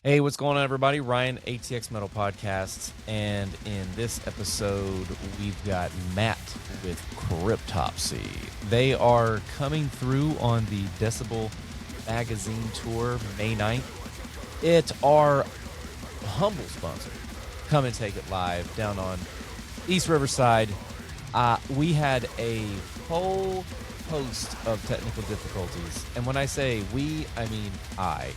Hey, what's going on, everybody? Ryan, ATX Metal Podcasts, and in this episode, we've got Matt with Cryptopsy. They are coming through on the Decibel Magazine Tour May 9th. It's our humble sponsor. Come and take it live down on East Riverside. We had a whole host of technical difficulties, and when I say we, I mean I.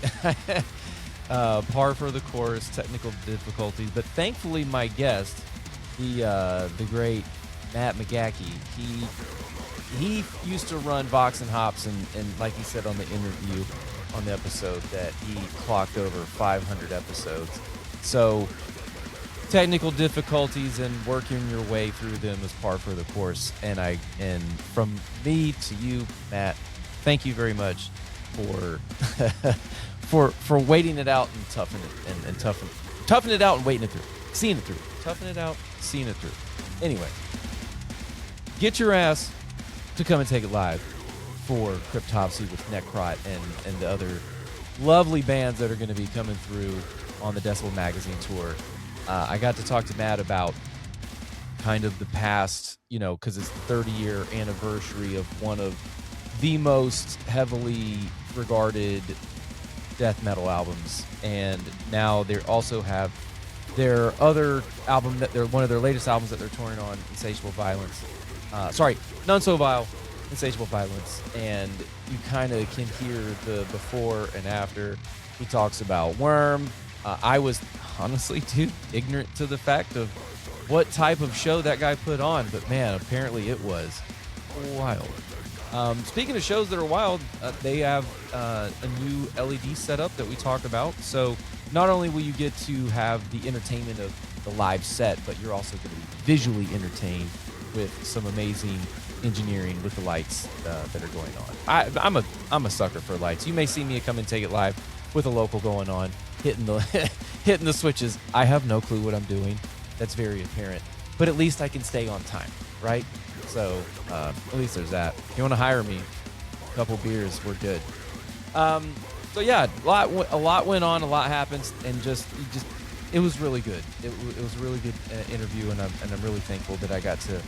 Par for the course, technical difficulties, but thankfully my guest, the great Matt McGachy, he used to run Vox and Hops, and like he said on the interview on the episode that he clocked over 500 episodes. So technical difficulties and working your way through them is par for the course. And from me to you, Matt, thank you very much for waiting it out and toughen it out and waiting it through, seeing it through, toughen it out, seeing it through. Anyway, get your ass to come and take it live for Cryptopsy with Necrot and the other lovely bands that are going to be coming through on the Decibel Magazine Tour. I got to talk to Matt about kind of the past, because it's the 30-year anniversary of one of the most heavily regarded death metal albums, and now they also have their other album that they're one of their latest albums that they're touring on, Insatiable Violence. None So Vile, Insatiable Violence, and you kind of can hear the before and after. He talks about Worm. I was honestly too ignorant to the fact of what type of show that guy put on, but man, apparently it was wild. Speaking of shows that are wild, they have a new LED setup that we talk about. So not only will you get to have the entertainment of the live set, but you're also going to be visually entertained with some amazing engineering with the lights that are going on. I'm a sucker for lights. You may see me come and take it live with a local going on, hitting the hitting the switches. I have no clue what I'm doing. That's very apparent. But at least I can stay on time, right? So at least there's that. If you want to hire me, a couple beers, we're good. So yeah, a lot went on, a lot happened, and just it was really good. It was a really good interview, and I'm really thankful that I got to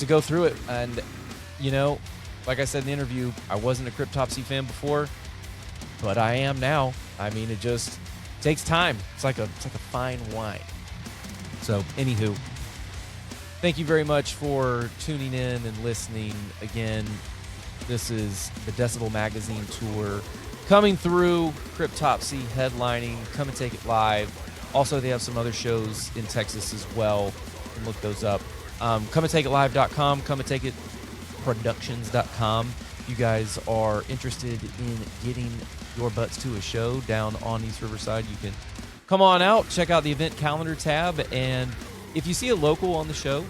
go through it. And like I said in the interview, I wasn't a Cryptopsy fan before, but I am now. I mean, it just takes time. It's like a fine wine. So anywho, thank you very much for tuning in and listening. Again, this is the Decibel Magazine Tour coming through, Cryptopsy headlining. Come and take it live. Also, they have some other shows in Texas as well. You can look those up. Comeandtakeitlive.com, comeandtakeitproductions.com. If you guys are interested in getting your butts to a show down on East Riverside, you can come on out, check out the event calendar tab, and if you see a local on the show,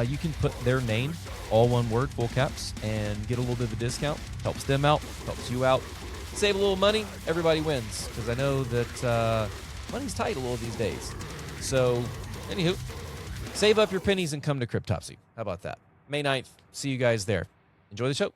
you can put their name, all one word, full caps, and get a little bit of a discount. Helps them out, helps you out. Save a little money, everybody wins, because I know that money's tight a little these days. So, anywho, save up your pennies and come to Cryptopsy. How about that? May 9th, see you guys there. Enjoy the show.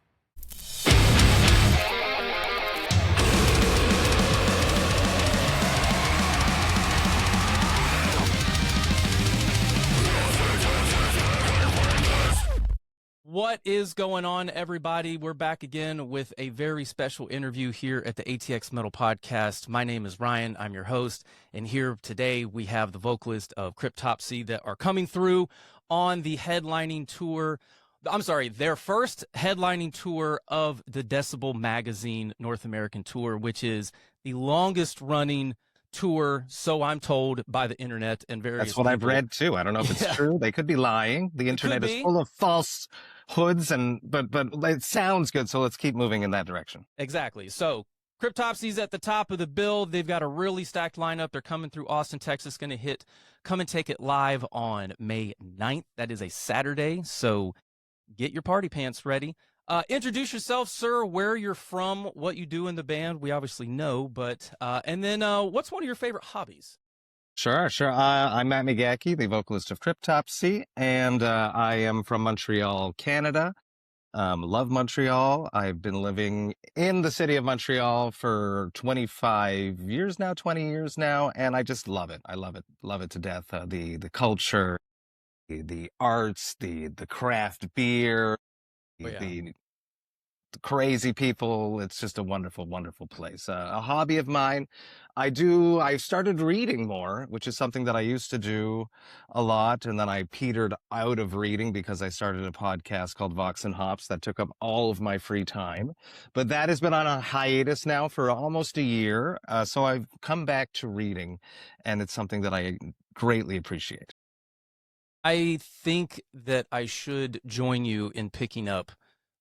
What is going on, everybody? We're back again with a very special interview here at the ATX Metal Podcast. My name is Ryan. I'm your host. And here today we have the vocalist of Cryptopsy that are coming through on the headlining tour. I'm sorry, their first headlining tour of the Decibel Magazine North American Tour, which is the longest running tour, so I'm told, by the internet and various That's what I've read too. I don't know if it's true. They could be lying. The internet is full of false hoods, but it sounds good, so let's keep moving in that direction. Exactly. So Cryptopsy's at the top of the bill. They've got a really stacked lineup. They're coming through Austin, Texas, going to hit Come and Take It live on May 9th. That is a Saturday, so get your party pants ready. Introduce yourself, sir, where you're from, what you do in the band. We obviously know, but and then what's one of your favorite hobbies? Sure. I'm Matt McGachy, the vocalist of Cryptopsy, and I am from Montreal, Canada. Love Montreal. I've been living in the city of Montreal for 25 years now, 20 years now, and I just love it. I love it to death. The culture, the arts, the craft beer, Oh yeah. the crazy people. It's just a wonderful, wonderful place. A hobby of mine. I started reading more, which is something that I used to do a lot. And then I petered out of reading because I started a podcast called Vox and Hops that took up all of my free time. But that has been on a hiatus now for almost a year. So I've come back to reading, and it's something that I greatly appreciate. I think that I should join you in picking up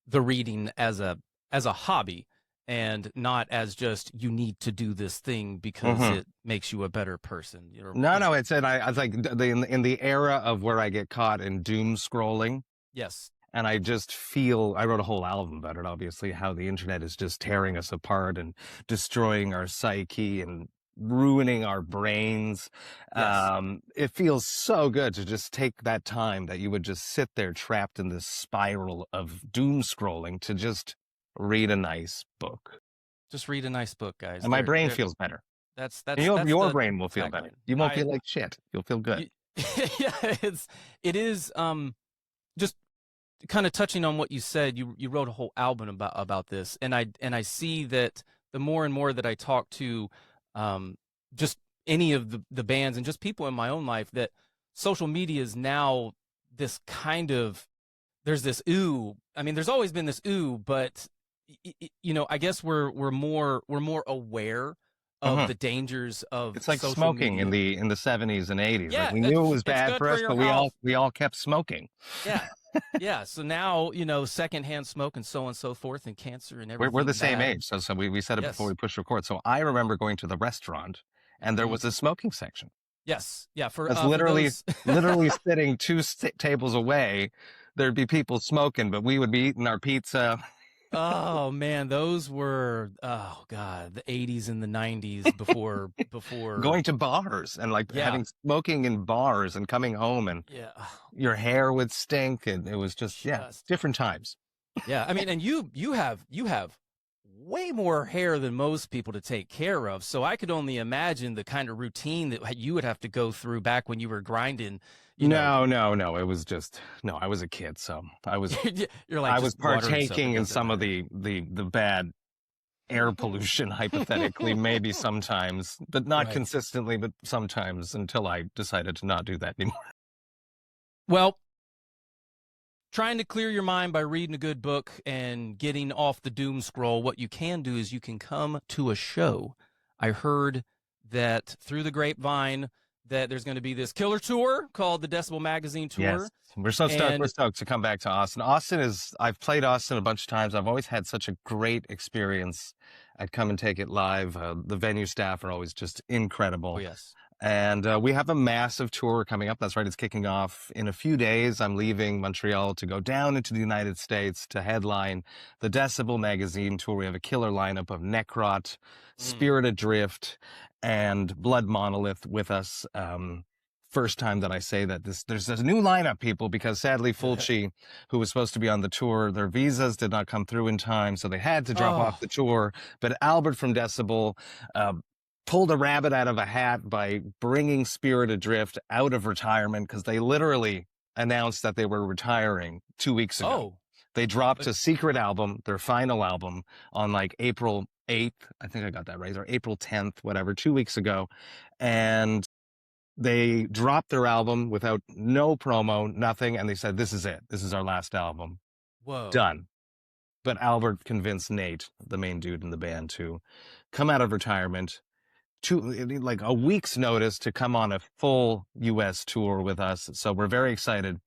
the reading as a hobby and not as just you need to do this thing because it makes you a better person. No, it's and I was like in the era of where I get caught in doom scrolling. Yes. And I just feel, I wrote a whole album about it, obviously, how the internet is just tearing us apart and destroying our psyche and ruining our brains. Yes. It feels so good to just take that time that you would just sit there trapped in this spiral of doom scrolling to just read a nice book. Just read a nice book, guys. And my brain feels better. That's your brain will feel better. tagline. You won't feel like shit. You'll feel good. Yeah, it is just kind of touching on what you said. You wrote a whole album about this, and I see that the more and more that I talk to just any of the bands and just people in my own life, that social media is now this kind of, there's this ooh. I mean, there's always been this ooh, but I guess we're more aware of the dangers of it's like social smoking media. in the 70s and 80s. Yeah, like we knew it was bad for us, your but health. we all kept smoking. Yeah. Yeah. So now, secondhand smoke and so on and so forth, and cancer and everything. We're the same bad. age. So we said it Yes. before we pushed record. So I remember going to the restaurant and there was a smoking section. Yes. Yeah. That's literally, literally sitting two tables away. There'd be people smoking, but we would be eating our pizza. Oh man, those were, oh God, the 80s and the 90s before going to bars and having smoking in bars and coming home and your hair would stink, and it was just different times. Yeah. I mean, and you have way more hair than most people to take care of. So I could only imagine the kind of routine that you would have to go through back when you were grinding. No. It was just, no, I was a kid. So I was, you're like, I was partaking in some of the bad air pollution, hypothetically, maybe sometimes, but not consistently, but sometimes, until I decided to not do that anymore. Well, trying to clear your mind by reading a good book and getting off the doom scroll, what you can do is you can come to a show. I heard that through the grapevine that there's going to be this killer tour called the Decibel Magazine Tour. Yes. We're so stoked. We're stoked to come back to Austin. I've played Austin a bunch of times. I've always had such a great experience at Come and Take It Live. The venue staff are always just incredible. Oh, yes. And we have a massive tour coming up. That's right. It's kicking off in a few days. I'm leaving Montreal to go down into the United States to headline the Decibel Magazine Tour. We have a killer lineup of Necrot, Spirit Adrift, and Blood Monolith with us. First time that I say that there's a new lineup, people, because sadly Fulci, who was supposed to be on the tour, their visas did not come through in time, so they had to drop off the tour. But Albert from Decibel pulled a rabbit out of a hat by bringing Spirit Adrift out of retirement, because they literally announced that they were retiring 2 weeks ago. They dropped a secret album, their final album, on April 8th. I think I got that right, or April 10th, whatever, 2 weeks ago. And they dropped their album without no promo, nothing. And they said, this is it. This is our last album. Whoa. Done. But Albert convinced Nate, the main dude in the band, to come out of retirement, a week's notice to come on a full US tour with us. So we're very excited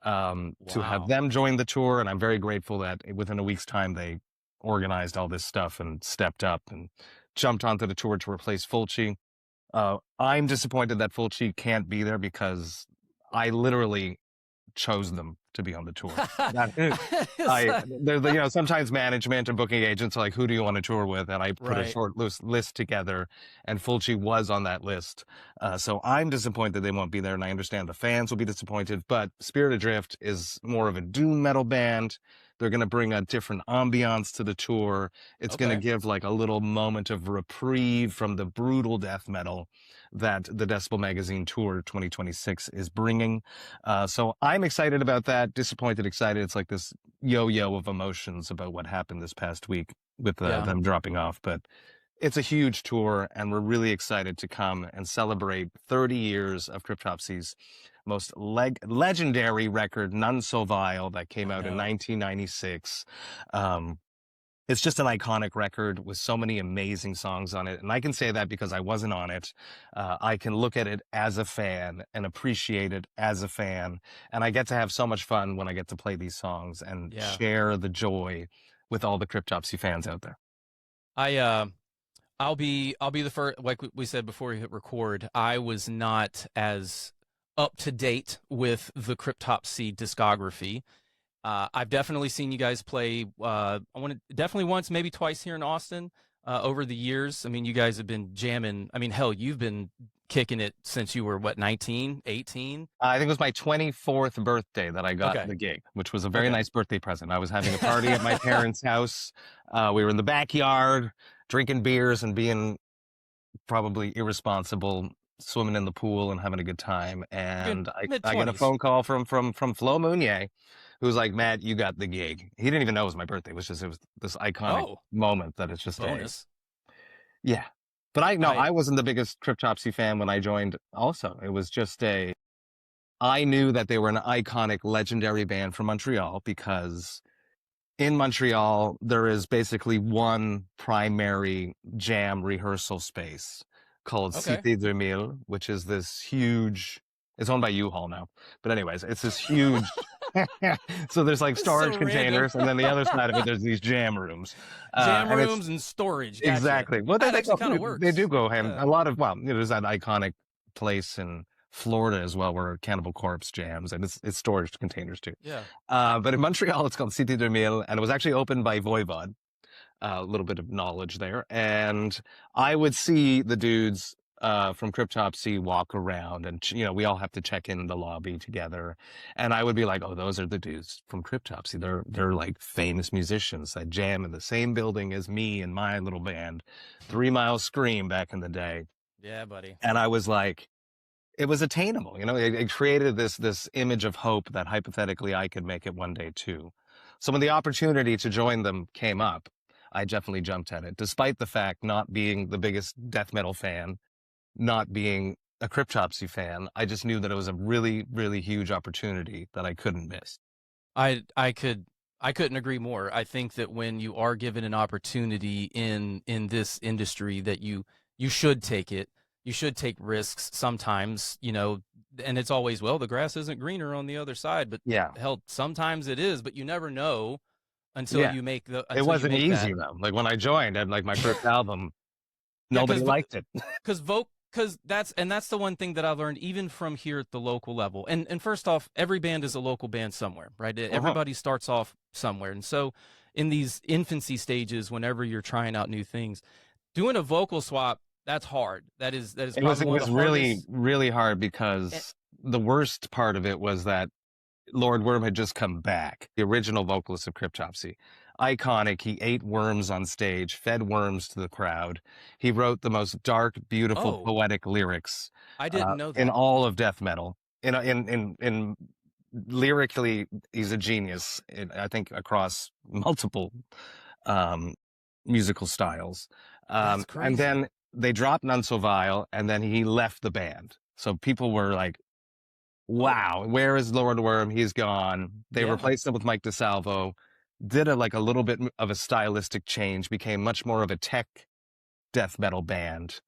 to have them join the tour. And I'm very grateful that within a week's time, they organized all this stuff and stepped up and jumped onto the tour to replace Fulci. I'm disappointed that Fulci can't be there, because I literally chose them to be on the tour. Sometimes management and booking agents are like, who do you want to tour with? And I put a short list together, and Fulci was on that list. So I'm disappointed they won't be there, and I understand the fans will be disappointed. But Spirit Adrift is more of a doom metal band. They're going to bring a different ambiance to the tour. It's going to Okay. give like a little moment of reprieve from the brutal death metal that the Decibel Magazine Tour 2026 is bringing. So I'm excited about that. Disappointed, excited. It's like this yo-yo of emotions about what happened this past week with Yeah. them dropping off. But it's a huge tour, and we're really excited to come and celebrate 30 years of Cryptopsy's most legendary record, None So Vile, that came I out in know. 1996. It's just an iconic record with so many amazing songs on it. And I can say that because I wasn't on it. I can look at it as a fan and appreciate it as a fan. And I get to have so much fun when I get to play these songs and Yeah. share the joy with all the Cryptopsy fans out there. I'll be the first. Like we said before we hit record, I was not as up to date with the Cryptopsy discography. I've definitely seen you guys play. I want to definitely once, maybe twice here in Austin over the years. I mean, you guys have been jamming. I mean, hell, you've been kicking it since you were what, 19, 18? I think it was my 24th birthday that I got Okay. the gig, which was a very Okay. nice birthday present. I was having a party at my parents' house. We were in the backyard drinking beers and being probably irresponsible, swimming in the pool and having a good time. And I get a Mid-20s. phone call from Flo Mounier, who was like, "Matt, you got the gig." He didn't even know it was my birthday. It was this iconic Oh, moment that it's just bonus. yeah. But I wasn't the biggest Cryptopsy fan when I joined also. It was just I knew that they were an iconic, legendary band from Montreal because in Montreal, there is basically one primary jam rehearsal space called Okay. Cité 2000, which is this huge, it's owned by U-Haul now. But anyways, it's this huge, so there's like It's storage so containers, and then the other side of it, there's these jam rooms. Jam And it's rooms and storage. Gotcha. exactly, well, That actually kind of they works. do go hand, Yeah. a lot of, well, there's that iconic place in Florida as well where Cannibal Corpse jams, and it's storage containers too. Yeah. But in Montreal, it's called Cité 2000, and it was actually opened by Voivod. A little bit of knowledge there. And I would see the dudes from Cryptopsy walk around, and, you know, we all have to check in the lobby together. And I would be like, oh, those are the dudes from Cryptopsy. They're like famous musicians that jam in the same building as me and my little band, 3 Mile Scream back in the day. Yeah, buddy. And I was like, it was attainable. You know, it created this image of hope that hypothetically I could make it one day too. So when the opportunity to join them came up, I definitely jumped at it, despite the fact not being the biggest death metal fan, not being a Cryptopsy fan. I just knew that it was a really, really huge opportunity that I couldn't miss. I couldn't agree more. I think that when you are given an opportunity in this industry, that you should take it. You should take risks sometimes, you know, and it's always, well, the grass isn't greener on the other side, but Yeah. hell, sometimes it is, but you never know until Yeah. you make the It wasn't that. easy though. Like when I joined, I had like my first album, Yeah, nobody liked it. because that's the one thing that I've learned even from here at the local level. And first off, every band is a local band somewhere, right? Everybody starts off somewhere. And so in these infancy stages, whenever you're trying out new things, doing a vocal swap, that's hard. That is It probably was one of the really, hardest. really hard Eh, because the worst part of it was that Lord Worm had just come back, the original vocalist of Cryptopsy. Iconic. He ate worms on stage, fed worms to the crowd. He wrote the most dark, beautiful, Oh, poetic lyrics I didn't know in that. all of death metal. In lyrically, he's a genius. I think across multiple um, musical styles. That's And crazy. then they dropped None So Vile, and then he left the band. So people were like, Oh, wow, where is Lord Worm? He's gone. They yeah. replaced him with Mike DeSalvo, did a little bit of a stylistic change, became much more of a tech death metal band.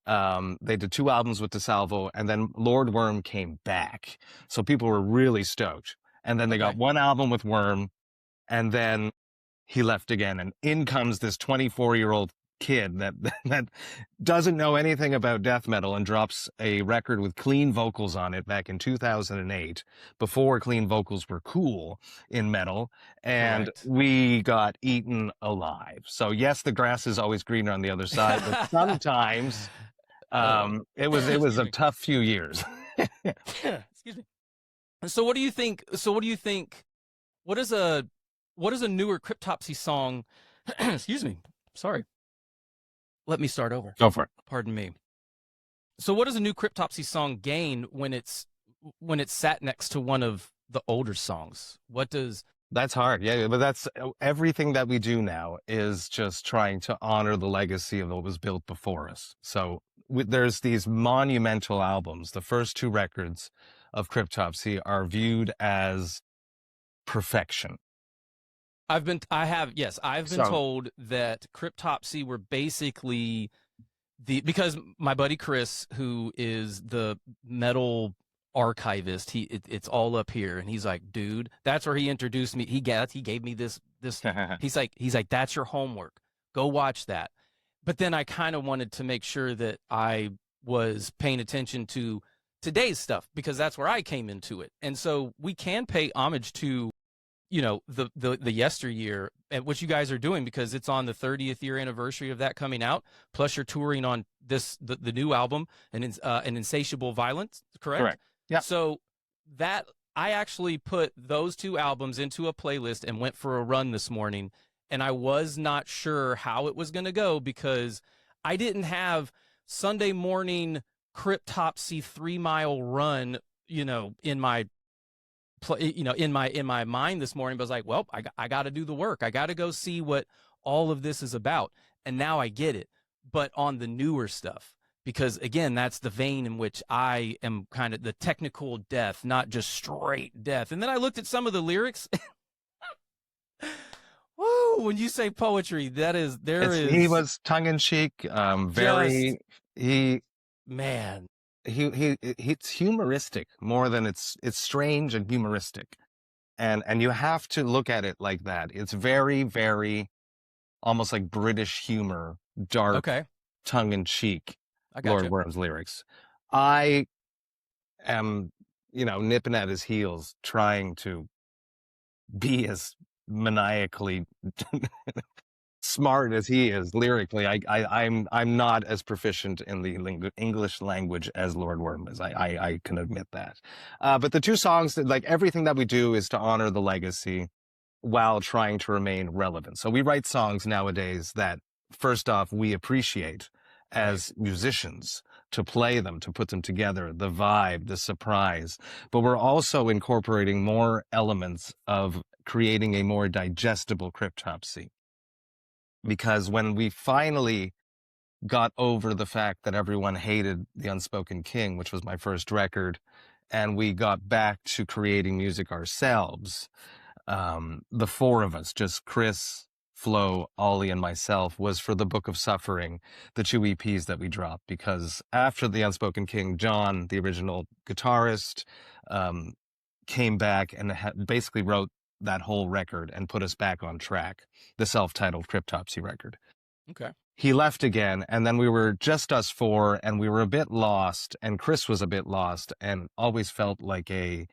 They did 2 albums with DeSalvo, and then Lord Worm came back. So people were really stoked. And then they got Okay. 1 album with Worm, and then he left again. And in comes this 24-year-old kid that doesn't know anything about death metal and drops a record with clean vocals on it back in 2008, before clean vocals were cool in metal, and Correct. we got eaten alive. So yes, the grass is always greener on the other side, but sometimes it was Excuse a me. tough few years. Excuse me. So what do you think? What is a what is a newer Cryptopsy song? Excuse me. Sorry. Let me start over. Go for it. Pardon me. So what does a new Cryptopsy song gain when it's sat next to one of the older songs? What does That's hard. Yeah, but that's everything that we do now is just trying to honor the legacy of what was built before us. So there's these monumental albums. The first two records of Cryptopsy are viewed as perfection. I've been So told that Cryptopsy were basically because my buddy Chris, who is the metal archivist, it's all up here, and he's like, dude, that's where he introduced me. He gave me this. He's like, that's your homework. Go watch that. But then I kind of wanted to make sure that I was paying attention to today's stuff because that's where I came into it. And so we can pay homage to, the yesteryear, which you guys are doing because it's on the 30th year anniversary of that coming out. Plus, you're touring on the new album, an Insatiable Violence, correct? correct. Yeah. So that I actually put those two albums into a playlist and went for a run this morning, and I was not sure how it was going to go because I didn't have Sunday morning Cryptopsy 3-mile run, in my in my mind this morning. But I was like, well, I got to do the work. I got to go see what all of this is about, and now I get it. But on the newer stuff, because again, that's the vein in which I am kind of the technical death, not just straight death. And then I looked at some of the lyrics. Woo! When you say poetry, He was tongue in cheek, very he man. It's humoristic more than it's strange and humoristic, and you have to look at it like that. It's very, very almost like British humor, dark, Okay, tongue in cheek. I got Lord you. Worm's lyrics. I am, nipping at his heels, trying to be as maniacally smart as he is lyrically. I'm not as proficient in the English language as Lord Worm is. I can admit that. But the two songs, like everything that we do is to honor the legacy while trying to remain relevant. So we write songs nowadays that, first off, we appreciate as musicians, to play them, to put them together, the vibe, the surprise. But we're also incorporating more elements of creating a more digestible Cryptopsy. Because when we finally got over the fact that everyone hated The Unspoken King, which was my first record, and we got back to creating music ourselves, the four of us, just Chris, Flo, Ollie, and myself, was for the Book of Suffering, the two EPs that we dropped. Because after The Unspoken King, John, the original guitarist, came back and basically wrote that whole record and put us back on track, the self-titled Cryptopsy record. Okay. He left again, and then we were just us four, and we were a bit lost, and Chris was a bit lost, and always felt like a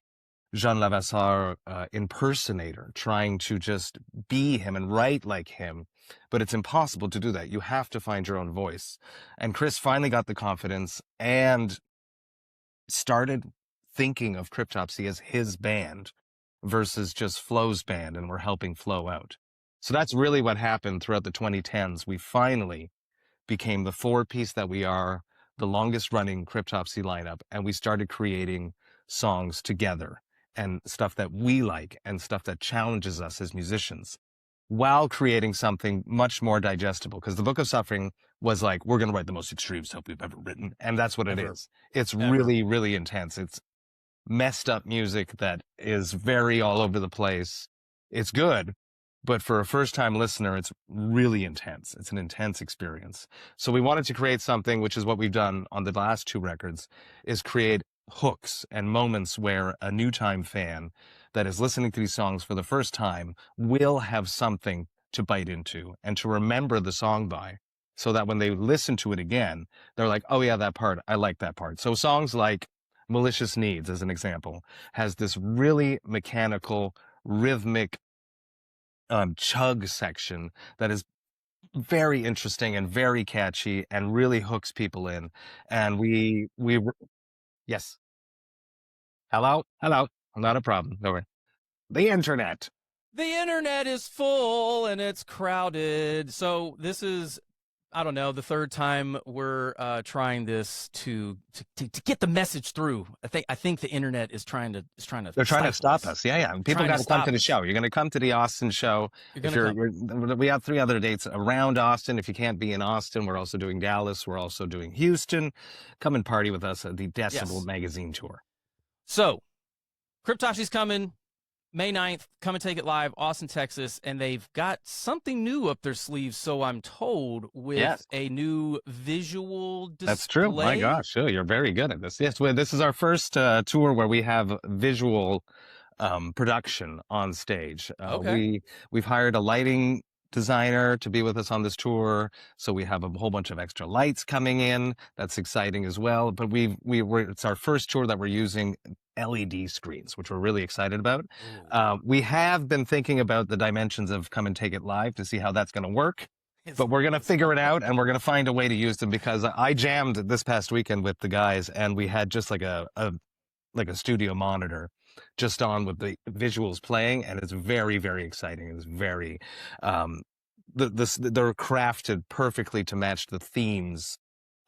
Jean Levasseur impersonator, trying to just be him and write like him. But it's impossible to do that. You have to find your own voice. And Chris finally got the confidence and started thinking of Cryptopsy as his band versus just Flo's band, and we're helping Flo out. So that's really what happened throughout the 2010s. We finally became the four-piece that we are, the longest-running Cryptopsy lineup, and we started creating songs together and stuff that we like and stuff that challenges us as musicians while creating something much more digestible. Because the Book of Suffering was like, we're going to write the most extreme stuff we've ever written. And that's what it is. It's really, really intense. It's messed up music that is very all over the place. It's good, but for a first-time listener, it's really intense. It's an intense experience. So we wanted to create something, which is what we've done on the last two records, is create hooks and moments where a new time fan that is listening to these songs for the first time will have something to bite into and to remember the song by, so that when they listen to it again, they're like, oh yeah, that part, I like that part. So songs like Malicious Needs, as an example, has this really mechanical, rhythmic chug section that is very interesting and very catchy and really hooks people in. And yes. Hello? Not a problem. No worry. The internet. the internet is full and it's crowded. So this is, I don't know, the third time we're trying this to get the message through. I think the internet is trying to They're trying to stop us. us. Yeah. People got to come to the show. You're going to come to the Austin show. We have 3 other dates around Austin. If you can't be in Austin, we're also doing Dallas. We're also doing Houston. Come and party with us at the Decibel Magazine Tour. So, Cryptopsy's coming May 9th. Come and take it live, Austin, Texas. And they've got something new up their sleeves, so I'm told, with a new visual display. That's true. My gosh. Oh, you're very good at this. Yes, this is our first tour where we have visual production on stage. We've hired a lighting designer to be with us on this tour, so we have a whole bunch of extra lights coming in. That's exciting as well. But it's our first tour that we're using LED screens, which we're really excited about. We have been thinking about the dimensions of Come and Take It Live to see how that's going to work. But we're going to figure it out, and we're going to find a way to use them, because I jammed this past weekend with the guys, and we had just like a studio monitor just on with the visuals playing, and it's very, very exciting. It's very they're crafted perfectly to match the themes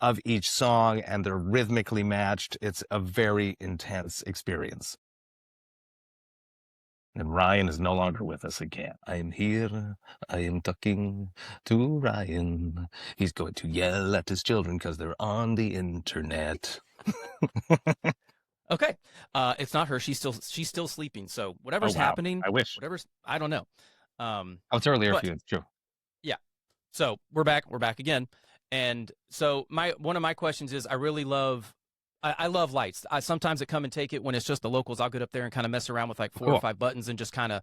of each song, and they're rhythmically matched. It's a very intense experience. And Ryan is no longer with us again. I am here. I am talking to Ryan. He's going to yell at his children because they're on the internet. Okay. It's not her. She's still sleeping. So whatever's happening, I wish. I don't know. It's earlier for you. It's true. Yeah. So we're back again. And so one of my questions is, I really love lights. Sometimes I come and take it when it's just the locals. I'll get up there and kind of mess around with like 4 or 5 buttons and just kind of,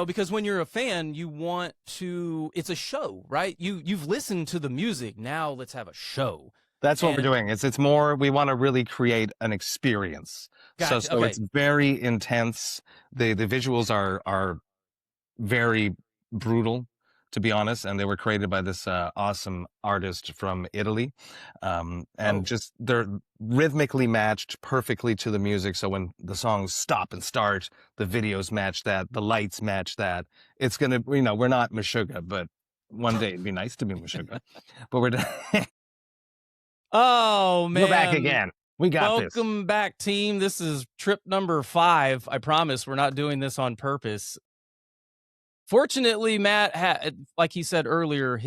because when you're a fan, you want to, it's a show, right? You've listened to the music. Now let's have a show. That's what we're doing. It's more, we want to really create an experience. Gotcha. So it's very intense. The visuals are very brutal, to be honest, and they were created by this awesome artist from Italy. Just they're rhythmically matched perfectly to the music. So when the songs stop and start, the videos match that, the lights match that. It's going to, we're not Meshuggah, but one day it'd be nice to be Meshuggah. But we're Oh, man. We're back again. We got this. Welcome back, team. This is trip number 5. I promise we're not doing this on purpose. Fortunately, Matt, like he said earlier,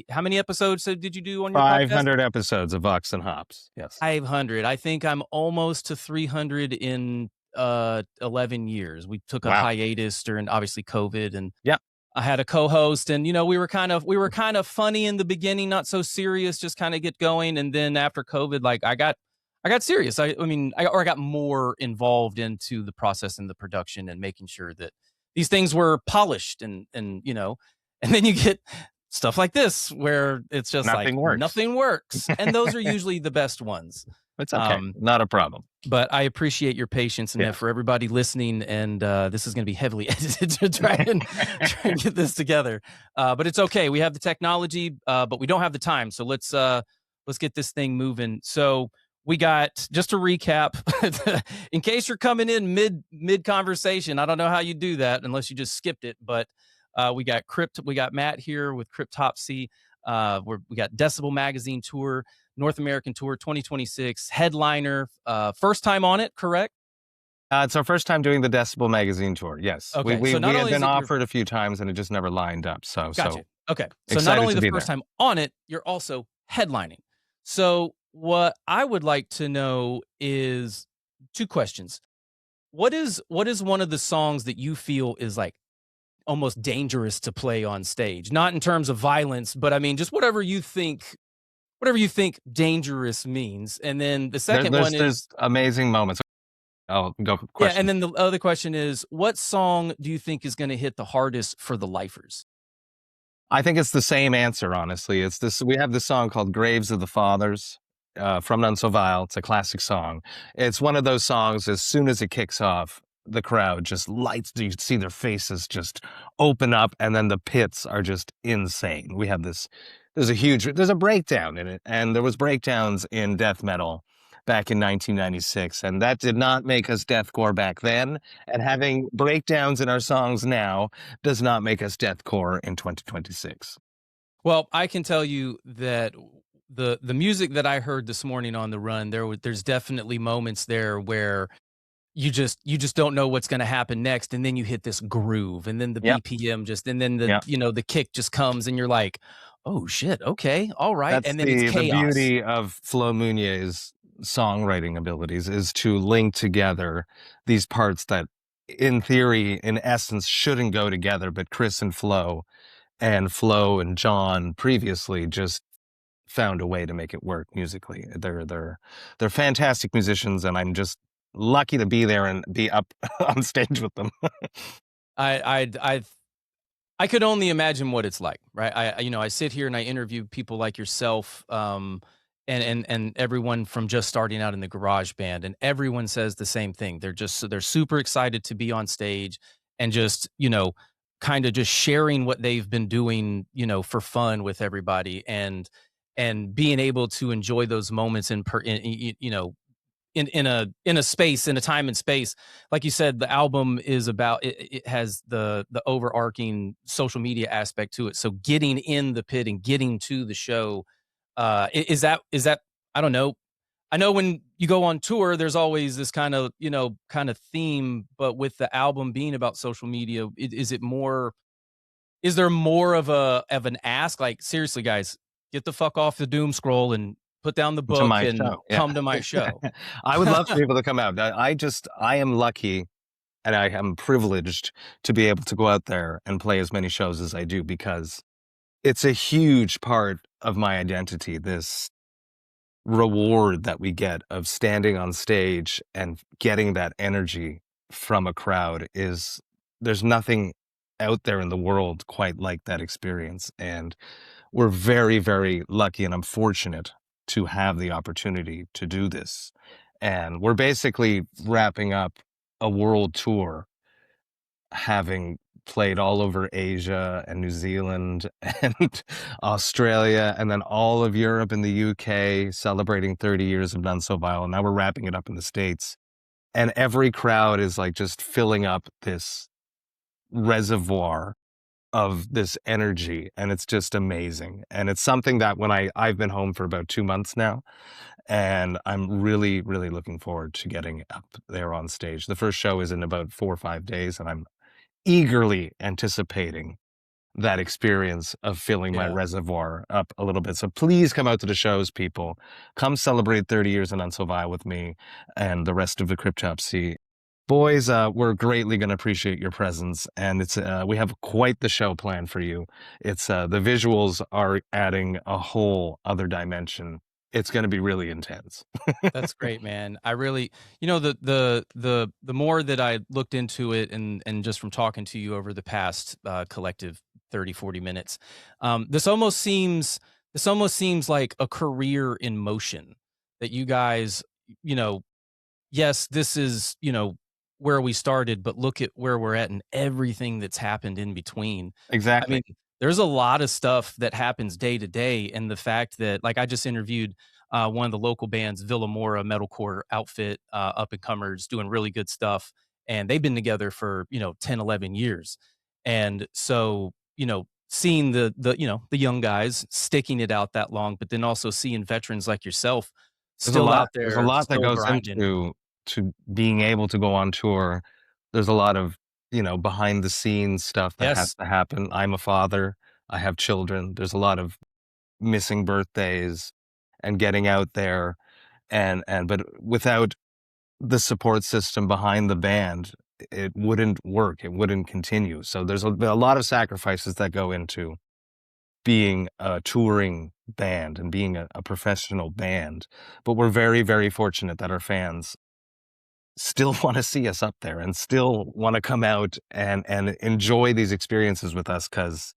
how many episodes did you do on your 500 episodes of Vox and Hops. Yes. 500. I think I'm almost to 300 in 11 years. We took a hiatus during, obviously, COVID, and I had a co-host, and we were kind of funny in the beginning, not so serious, just kind of get going, and then after COVID, like I got serious. I got more involved into the process and the production and making sure that these things were polished, and then you get stuff like this where it's just nothing works, and those are usually the best ones. It's okay, not a problem. But I appreciate your patience, and for everybody listening, and this is going to be heavily edited to try and get this together. But it's okay. We have the technology, but we don't have the time. So let's get this thing moving. So we got, just to recap, in case you're coming in mid conversation, I don't know how you do that unless you just skipped it. But we got Matt here with Cryptopsy. We got Decibel Magazine Tour, North American Tour 2026, headliner, first time on it, correct? It's our first time doing the Decibel Magazine Tour, yes. Okay. We had been offered a few times, and it just never lined up. Gotcha. Okay. So not only the first time on it, you're also headlining. So what I would like to know is 2 questions. What is one of the songs that you feel is like almost dangerous to play on stage? Not in terms of violence, but I mean, just whatever you think dangerous means. And then the second there's amazing moments. Oh, go for the question. Yeah, and then the other question is, what song do you think is going to hit the hardest for the lifers? I think it's the same answer, honestly. It's this. We have this song called Graves of the Fathers from None So Vile. It's a classic song. It's one of those songs, as soon as it kicks off, the crowd just lights. You see their faces just open up, and then the pits are just insane. We have this. There's a breakdown in it, and there was breakdowns in death metal back in 1996. And that did not make us deathcore back then. And having breakdowns in our songs now does not make us deathcore in 2026. Well, I can tell you that the music that I heard this morning on the run, there's definitely moments there where you just don't know what's going to happen next, and then you hit this groove, and then the Yep. BPM and then Yep. the kick just comes, and you're like, oh shit, okay, all right, That's and then it's the chaos. beauty of Flo Mounier's songwriting abilities, is to link together these parts that in theory, in essence, shouldn't go together, but Chris and Flo and John previously just found a way to make it work musically. They're fantastic musicians, and I'm just lucky to be there and be up on stage with them. I could only imagine what it's like, right? I sit here and I interview people like yourself, and everyone from just starting out in the garage band, and everyone says the same thing. They're super excited to be on stage and just, kind of just sharing what they've been doing, for fun with everybody, and being able to enjoy those moments in a space, in a time and space. Like you said, the album is about it has the overarching social media aspect to it, so getting in the pit and getting to the show, is that I don't know. I know when you go on tour there's always this kind of theme, but with the album being about social media, is there more of an ask, like, seriously guys, get the fuck off the doom scroll and put down the To book my and show, yeah. come to my show? I would love to be able to come out. I am lucky and I am privileged to be able to go out there and play as many shows as I do, because it's a huge part of my identity. This reward that we get of standing on stage and getting that energy from a crowd there's nothing out there in the world quite like that experience. And we're very, very lucky, and I'm fortunate to have the opportunity to do this. And we're basically wrapping up a world tour, having played all over Asia and New Zealand and Australia, and then all of Europe and the UK, celebrating 30 years of None So Vile. Now we're wrapping it up in the States. And every crowd is like just filling up this reservoir of this energy, and it's just amazing. And it's something that when I've been home for about 2 months now, and I'm really, really looking forward to getting up there on stage. The first show is in about 4 or 5 days, and I'm eagerly anticipating that experience of filling my Yeah. reservoir up a little bit. So please come out to the shows, people. Come celebrate 30 years in Unsurvive with me and the rest of the Cryptopsy. Boys, we're greatly going to appreciate your presence, and we have quite the show planned for you. It's the visuals are adding a whole other dimension. It's going to be really intense. That's great, man. I really, the more that I looked into it, and just from talking to you over the past collective 30, 40 minutes, this almost seems like a career in motion, that you guys, yes, this is, where we started, but look at where we're at and everything that's happened in between. I Exactly. mean, there's a lot of stuff that happens day to day, and the fact that, like, I just interviewed one of the local bands, Villamora metalcore outfit, up and comers, doing really good stuff, and they've been together for 10, 11 years, and so seeing the young guys sticking it out that long, but then also seeing veterans like yourself There's a still lot out there's a there, lot that still goes grinding. into being able to go on tour. There's a lot of, behind the scenes stuff that has Yes. to happen. I'm a father. I have children. There's a lot of missing birthdays and getting out there, but without the support system behind the band, it wouldn't work. It wouldn't continue. So there's a lot of sacrifices that go into being a touring band and being a professional band. But we're very, very fortunate that our fans still want to see us up there and still want to come out and enjoy these experiences with us, because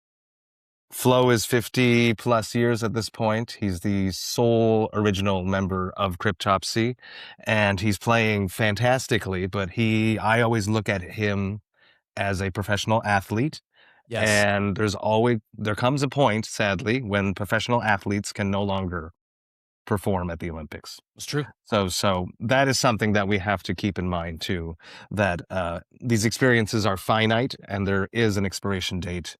Flo is 50 plus years at this point. He's the sole original member of Cryptopsy, and he's playing fantastically, but I always look at him as a professional athlete. Yes. And there comes a point, sadly, when professional athletes can no longer perform at the Olympics. It's true. So that is something that we have to keep in mind too, that these experiences are finite and there is an expiration date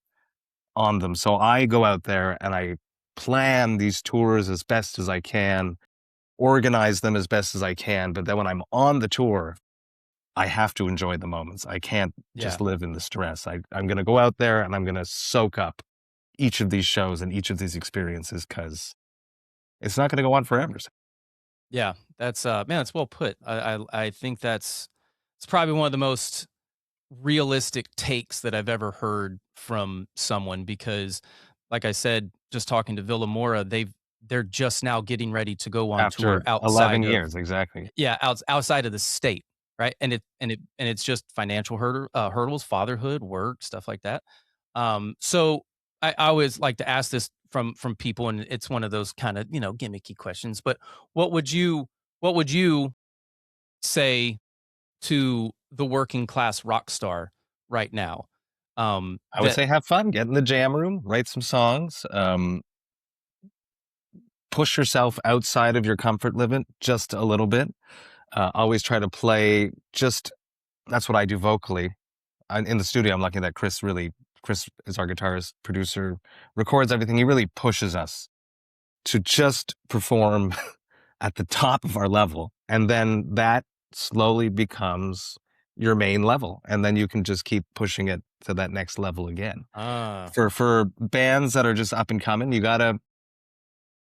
on them. So I go out there and I plan these tours as best as I can, organize them as best as I can. But then when I'm on the tour, I have to enjoy the moments. I can't just live in the stress. I'm going to go out there and I'm going to soak up each of these shows and each of these experiences because it's not going to go on forever. Yeah, that's man, that's well put. I think it's probably one of the most realistic takes that I've ever heard from someone because, like I said, just talking to Villamora, they're just now getting ready to go on tour After outside 11 of years, exactly. outside of the state, right? And it's just financial hurdles, fatherhood, work, stuff like that. So I always like to ask this from people, and it's one of those kind of gimmicky questions. But what would you say to the working class rock star right now? I would say have fun, get in the jam room, write some songs, push yourself outside of your comfort limit just a little bit. Always try to play that's what I do vocally. In the studio, I'm lucky that Chris is our guitarist, producer, records everything. He really pushes us to just perform at the top of our level. And then that slowly becomes your main level. And then you can just keep pushing it to that next level again. For bands that are just up and coming,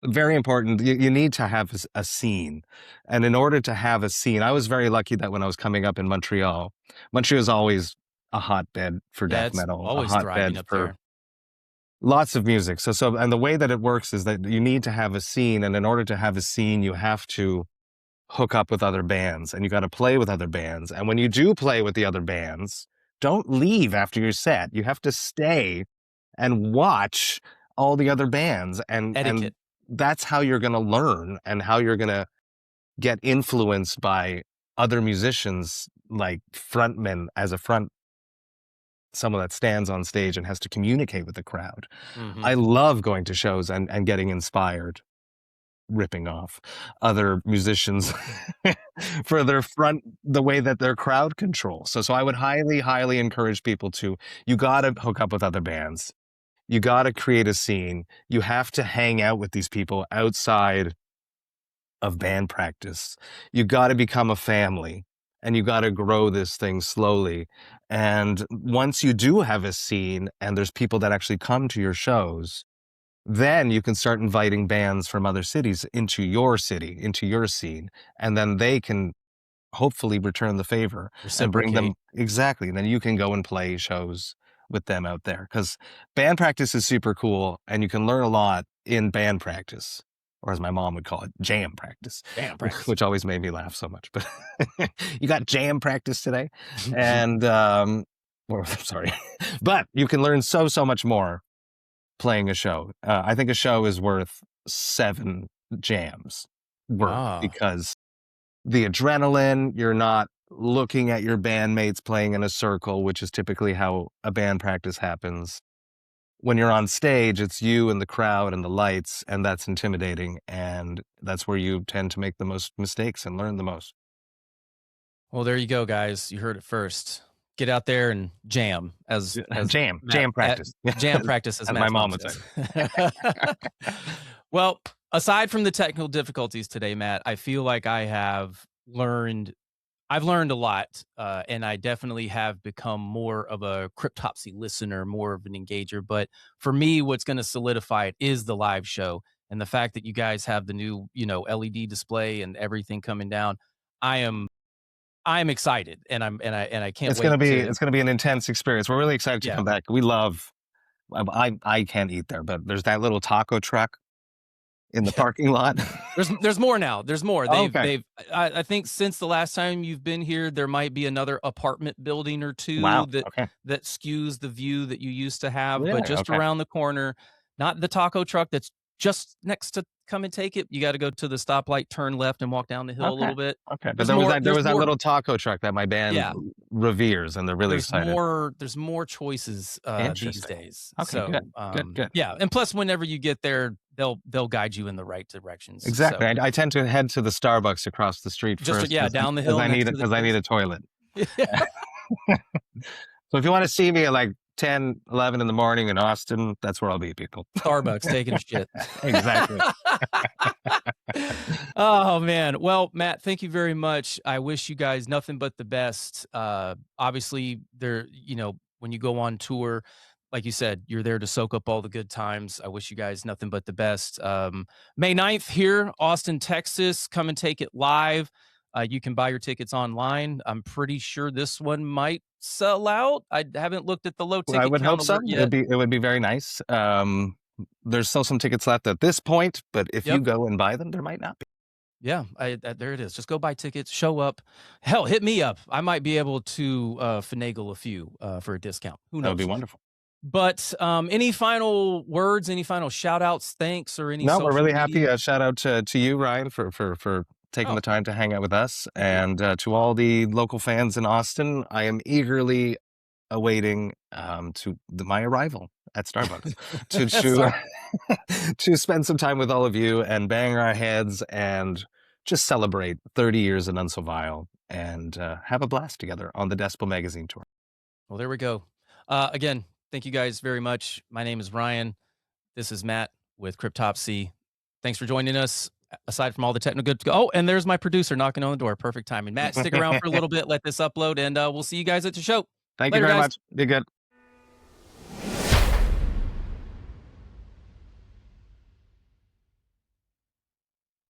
very important, you need to have a scene. And in order to have a scene, I was very lucky that when I was coming up in Montreal is always a hotbed for death metal, always a thriving hotbed up for there. lots of music. And the way that it works is that you need to have a scene. And in order to have a scene, you have to hook up with other bands and you got to play with other bands. And when you do play with the other bands, don't leave after your set. You have to stay and watch all the other bands and Etiquette. that's how you're going to learn and how you're going to get influenced by other musicians, like frontmen as someone that stands on stage and has to communicate with the crowd. Mm-hmm. I love going to shows and getting inspired, ripping off other musicians for the way that their crowd control. So I would highly, highly encourage people you got to hook up with other bands. You got to create a scene. You have to hang out with these people outside of band practice. You got to become a family and you got to grow this thing slowly. And once you do have a scene and there's people that actually come to your shows, then you can start inviting bands from other cities into your city, into your scene. And then they can hopefully return the favor and bring them. Exactly. And then you can go and play shows with them out there because band practice is super cool and you can learn a lot in band practice, or as my mom would call it, jam practice, which always made me laugh so much. But you got jam practice today, and sorry, but you can learn so much more playing a show. I think a show is worth 7 jams because the adrenaline, you're not looking at your bandmates playing in a circle, which is typically how a band practice happens. When you're on stage, it's you and the crowd and the lights, and that's intimidating. And that's where you tend to make the most mistakes and learn the most. Well, there you go, guys. You heard it first. Get out there and jam jam practice. Jam practice, as my mom would say. Well, aside from the technical difficulties today, Matt, I feel like I've learned a lot, and I definitely have become more of a Cryptopsy listener, more of an engager. But for me, what's going to solidify it is the live show and the fact that you guys have the new, LED display and everything coming down. I'm excited, and I can't wait. It's gonna be an intense experience. We're really excited to come back. We love. I can't eat there, but there's that little taco truck in the parking lot. There's more now. There's more. Okay. I think since the last time you've been here, there might be another apartment building or two that skews the view that you used to have. Really? But just around the corner, not the taco truck that's just next to Come and Take It. You got to go to the stoplight, turn left, and walk down the hill a little bit. Okay, but there was that little taco truck that my band reveres, and they're really excited. There's more choices these Interesting. days. Okay, So good. yeah, and plus whenever you get there, they'll guide you in the right directions. Exactly. So, I tend to head to the Starbucks across the street just first. down the hill I next need it to the because I need a toilet. So if you want to see me at like 10, 11 in the morning in Austin, that's where I'll be, people. Starbucks taking a shit. Exactly. Oh man. Well, Matt, thank you very much. I wish you guys nothing but the best. Obviously there, when you go on tour, like you said, you're there to soak up all the good times. I wish you guys nothing but the best. May 9th here, Austin, Texas. Come and take it live. You can buy your tickets online. I'm pretty sure this one might sell out. I haven't looked at the low ticket I would hope count so. alert yet. It would be very nice. There's still some tickets left at this point, but if you go and buy them, there might not be. Yeah, there it is. Just go buy tickets, show up. Hell, hit me up. I might be able to finagle a few for a discount. Who knows? That would be wonderful. But any final words, any final shout outs, thanks, or any No, social we're really media? happy. Shout out to you, Ryan, for taking the time to hang out with us. And to all the local fans in Austin, I am eagerly awaiting my arrival at Starbucks to spend some time with all of you and bang our heads and just celebrate 30 years in Unsovile and have a blast together on the Decibel Magazine Tour. Well, there we go. Again, thank you guys very much. My name is Ryan. This is Matt with Cryptopsy. Thanks for joining us. Aside from all the technical good. Oh, and there's my producer knocking on the door. Perfect timing. Matt, stick around for a little bit. Let this upload, and we'll see you guys at the show. Thank you very much. Be good.